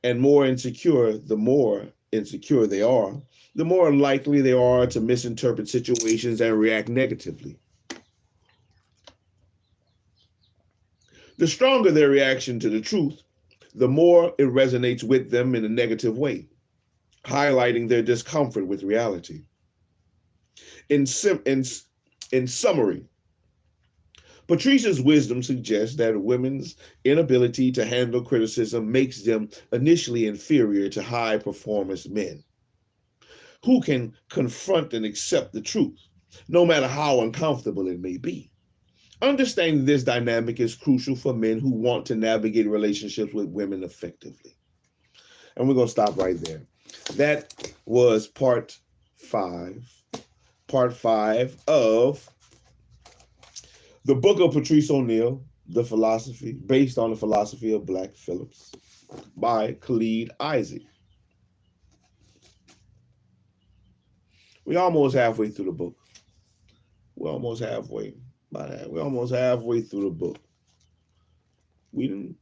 and the more insecure they are, the more likely they are to misinterpret situations and react negatively. The stronger their reaction to the truth, the more it resonates with them in a negative way, highlighting their discomfort with reality. In summary, Patrice's wisdom suggests that women's inability to handle criticism makes them initially inferior to high-performance men who can confront and accept the truth, no matter how uncomfortable it may be. Understanding this dynamic is crucial for men who want to navigate relationships with women effectively. And we're going to stop right there. That was part 5 of the book of Patrice O'Neal, based on the philosophy of Black Phillips, by Khaled Izaac. We're almost halfway through the book. We're almost halfway through the book. We didn't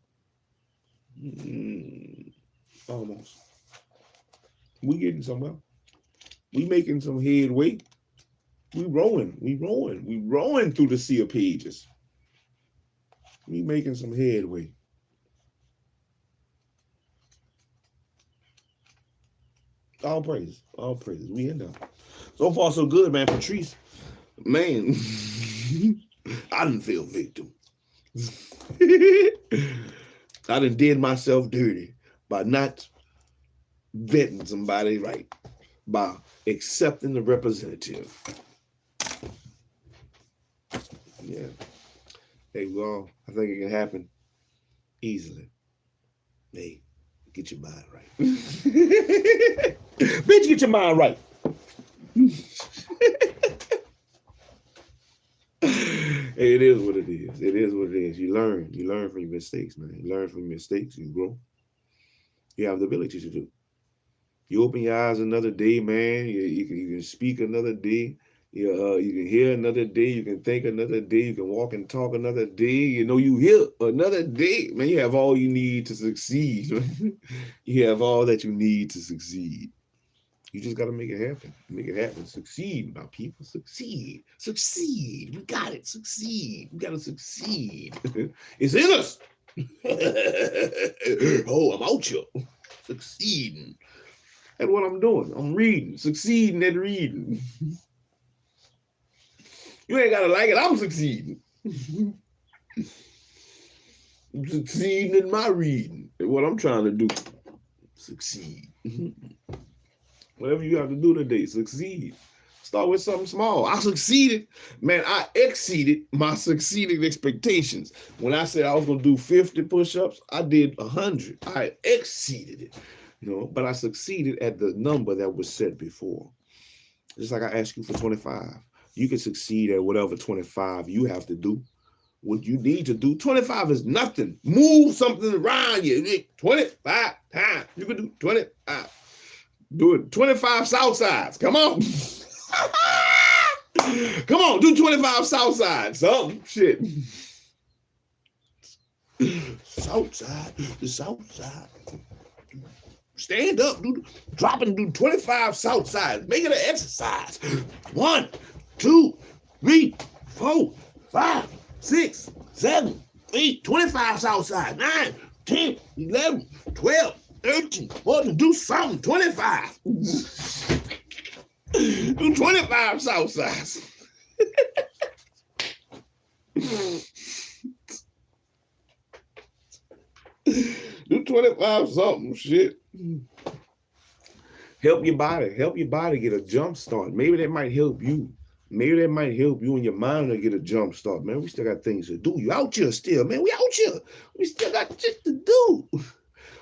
almost. We getting somewhere. We making some headway. We rowing. We rowing through the sea of pages. We making some headway. All praises. All praises. We in there. So far, so good, man. Patrice, man, I didn't feel victim. I done did myself dirty by not vetting somebody right, by accepting the representative. Yeah. Hey, well, I think it can happen easily. Hey, get your mind right. Bitch, get your mind right. It is what it is. It is what it is. You learn. You learn from your mistakes, man. You learn from your mistakes. You grow. You have the ability to do. You open your eyes another day, man. You can speak another day. You can hear another day. You can think another day. You can walk and talk another day. You know, you hear another day. Man, you have all you need to succeed. You have all that you need to succeed. You just got to make it happen. Make it happen. Succeed, my people. Succeed. Succeed. We got it. Succeed. We got to succeed. It's in us. Oh, I'm out here. Succeeding. That's what I'm doing. I'm reading. Succeeding at reading. You ain't got to like it. I'm succeeding. I'm succeeding in my reading. That's what I'm trying to do. Succeed. Whatever you have to do today, succeed. Start with something small. I succeeded. Man, I exceeded my succeeding expectations. When I said I was going to do 50 push-ups, I did 100. I exceeded it. You know, but I succeeded at the number that was set before. Just like I asked you for 25. You can succeed at whatever 25 you have to do. What you need to do, 25 is nothing. Move something around you. 25 times. You can do 25. Do it 25 south sides. Come on. Come on, do 25 south sides. Something shit. South side, the south side. Stand up, drop and do 25 south sides. Make it an exercise. 1, 2, 3, 4, 5, 6, 7, 8, 25 south sides. 9, 10, 11, 12. 13, 14, do something, 25. Do 25 south sides. Do 25 something, shit. Help your body get a jump start. Maybe that might help you. Maybe that might help you and your mind to get a jump start. Man, we still got things to do. You out here still, man. We out here. We still got shit to do.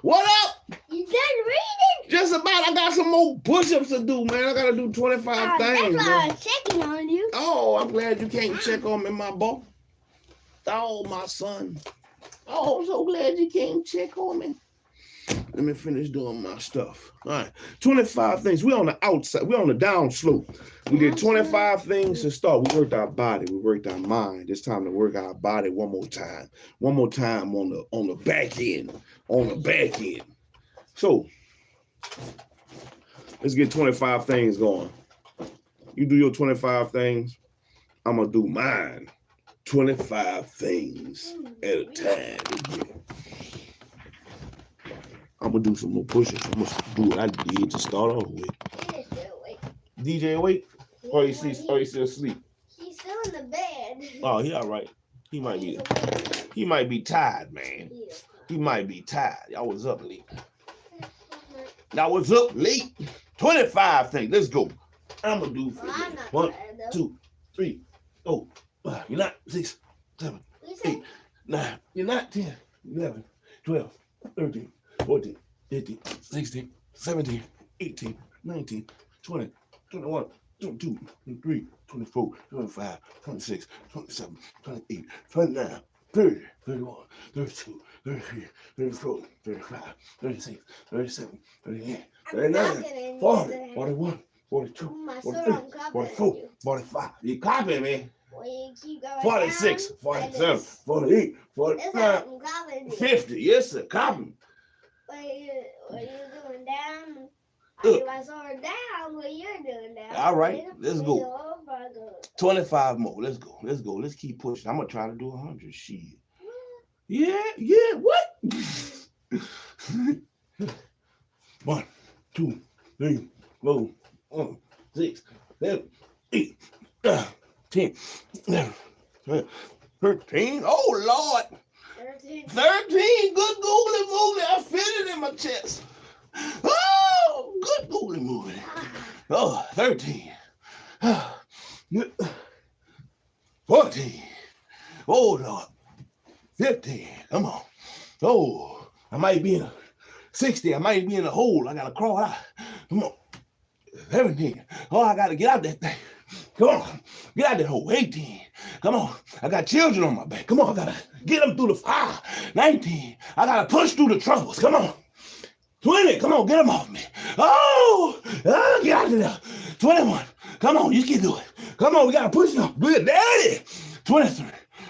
What up? You done reading? Just about. I got some more push-ups to do, man. I gotta do 25 things. That's why I'm checking on you. Oh, I'm glad you came check on me, my boy. Oh, my son. Oh, I'm so glad you came check on me. Let me finish doing my stuff. All right, 25 things. We're on the outside. We're on the down slope. We did 25 things to start. We worked our body. We worked our mind. It's time to work our body one more time. One more time on the back end. On the back end. So let's get 25 things going. You do your 25 things. I'm gonna do mine. 25 things at a time. I'm gonna do some more push-ups. I'm gonna do what I did to start off with. DJ awake? Or he's still asleep? He's still in the bed. Oh, he all right. He might be tired, man. He might be tired. I was up late. 25 things. Let's go. I'm gonna do 1, 2, 3, 4, 5. You're not 6, 7, 8, 9. You're not 10, 11, 12, 13. 14, 15, 16, 17, 18, 19, 20, 21, 22, 23, 24, 25, 26, 27, 28, 29, 30, 31, 32, 33, 34, 35, 36, 37, 38, 39, 40, 41, 42, 43, 44, 45. You copying me? 46, 47, 48, 49, 50. Yes, sir. Copy. What are you doing down? get my sword down what you're doing now. All right, let's go. Oh my God. 25 more. Let's go. Let's go. Let's keep pushing. I'm gonna try to do 100. Shit. Yeah. What? 1, 2, 3, 4, 5, 6, 7, 8, 9, 10, 11, 12, 13. Oh Lord. 13. Good googly moogly. I feel it in my chest. Oh, good googly moogly. Oh, 13. 14. Oh Lord. 15. Come on. Oh, I might be in a 60. I might be in a hole. I gotta crawl out. Come on. 17. Oh, I gotta get out that thing. Come on. Get out that hole. 18. Come on. I got children on my back. Come on. I gotta get them through the fire. 19. I gotta push through the troubles. Come on. 20. Come on. Get them off me. Oh, get out of there. 21. Come on. You can do it. Come on. We gotta push them. Good daddy. 23.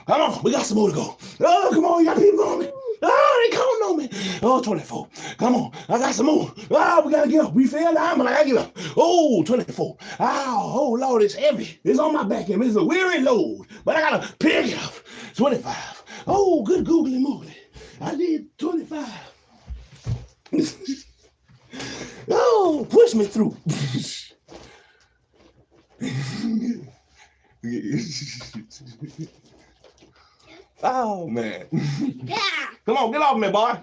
Come on. We got some more to go. Oh, come on. You got people on me. Oh, they counting on me. Oh, 24. Come on. I got some more. Oh, we got to get up. We fell down, but I got to get up. Oh, 24. Oh, Lord, it's heavy. It's on my back end. It's a weary load, but I got to pick it up. 25. Oh, good googly moogly. I did 25. Oh, push me through. Oh, man. Yeah. Come on, get off me, boy.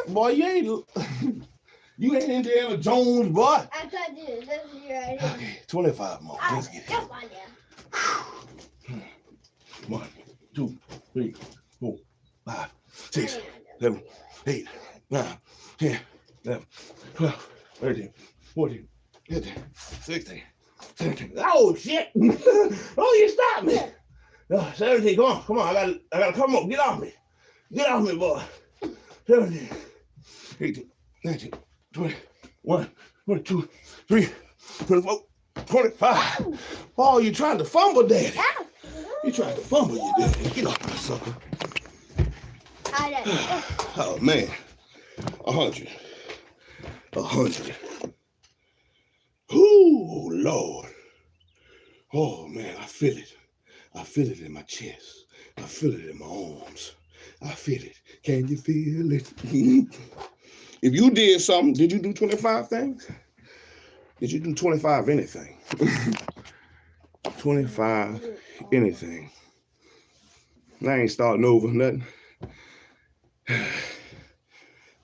Boy, you ain't Indiana Jones, boy. I tried to do this right here. Okay, 25 more. Let's get it. Come on now. 1, 2, 3, 4, 5, 6, 7, 8, 9, 10, 11, 12, 13, 14, 15, 16. 17. Oh shit! Oh, you stopped me. 17. Come on. I gotta come on. Get off me, boy. 17, 18, 19, 20, 21, 22, 23, 24, 25. Oh, you trying to fumble, daddy? You trying to fumble, you daddy? Get off my sucker. Oh man, 100. Oh Lord. Oh man, I feel it. I feel it in my chest. I feel it in my arms. I feel it. Can you feel it? If you did something, did you do 25 things? Did you do 25 anything? 25 anything. I ain't starting over nothing.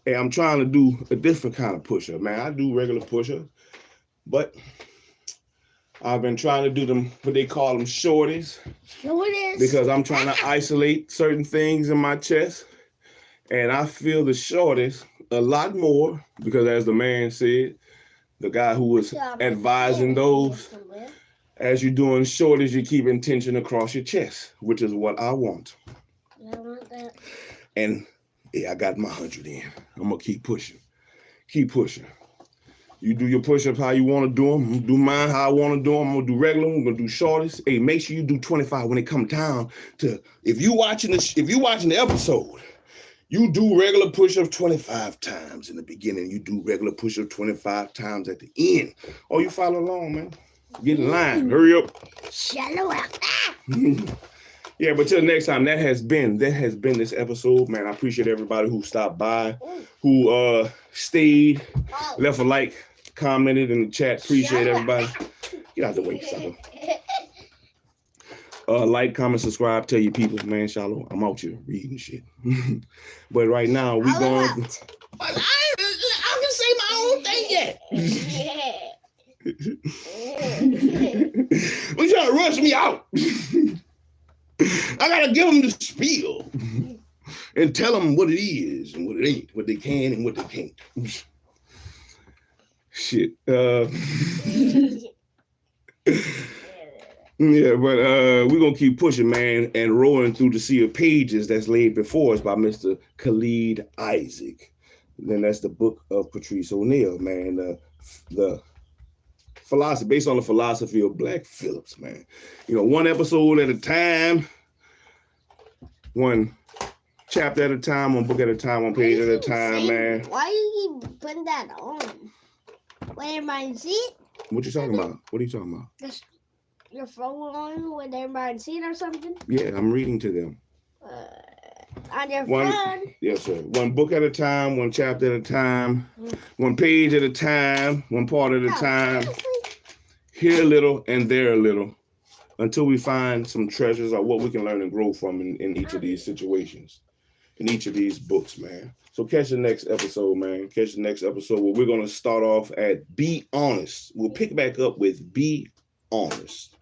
Hey, I'm trying to do a different kind of push-up, man. I do regular push-ups, but I've been trying to do them, what they call them, shorties. Shorties. Because I'm trying to isolate certain things in my chest. And I feel the shorties a lot more because, as the man said, the guy who was advising those, as you're doing shorties, you're keeping tension across your chest, which is what I want. I want that. And yeah, I got my 100 in. I'm going to keep pushing. Keep pushing. You do your push-ups how you want to do them. I'm going to do mine how I want to do them. I'm going to do regular. I'm going to do shorties. Hey, make sure you do 25 when it comes down to, if you watching the episode, you do regular push-ups 25 times in the beginning. You do regular push-ups 25 times at the end. Oh, you follow along, man. Get in line. Hurry up. Shallow out. Yeah, but till next time, that has been this episode, man. I appreciate everybody who stopped by, who stayed, left a like, commented in the chat. Appreciate everybody. Get out the way, sucker. Like, comment, subscribe, tell your people, man. SHILO, I'm out here reading shit. But right now, we going. I can say my own thing yet. We trying to rush me out. I gotta give them the spiel and tell them what it is and what it ain't, what they can and what they can't. Shit. Yeah, but we're gonna keep pushing, man, and rolling through the sea of pages that's laid before us by Mr. Khaled Izaac. And then that's the book of PATRICE O'Neal, man. The philosophy, based on the philosophy of Black Phillips, man. You know, one episode at a time, one chapter at a time, one book at a time, one page at a time, man. Why do you keep putting that on? When everybody see it? What you talking about? What are you talking about? Just your phone on when everybody see it or something? Yeah, I'm reading to them. On your phone? Yes, sir. One book at a time, one chapter at a time, one page at a time, one part at a time. Here a little and there a little, until we find some treasures or what we can learn and grow from in each of these situations, in each of these books, man. So catch the next episode, man. Catch the next episode where we're going to start off at Be Honest. We'll pick back up with Be Honest.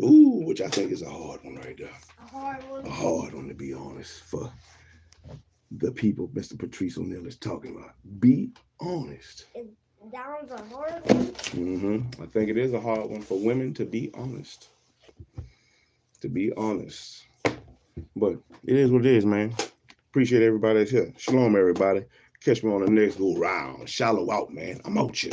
Ooh, which I think is a hard one right there. A hard one? A hard one, to be honest, for the people Mr. Patrice O'Neal is talking about. Be honest. That one's a hard one? I think it is a hard one for women to be honest. To be honest. But it is what it is, man. Appreciate everybody that's here. Shalom, everybody. Catch me on the next go round. SHILO out, man. I'm out here.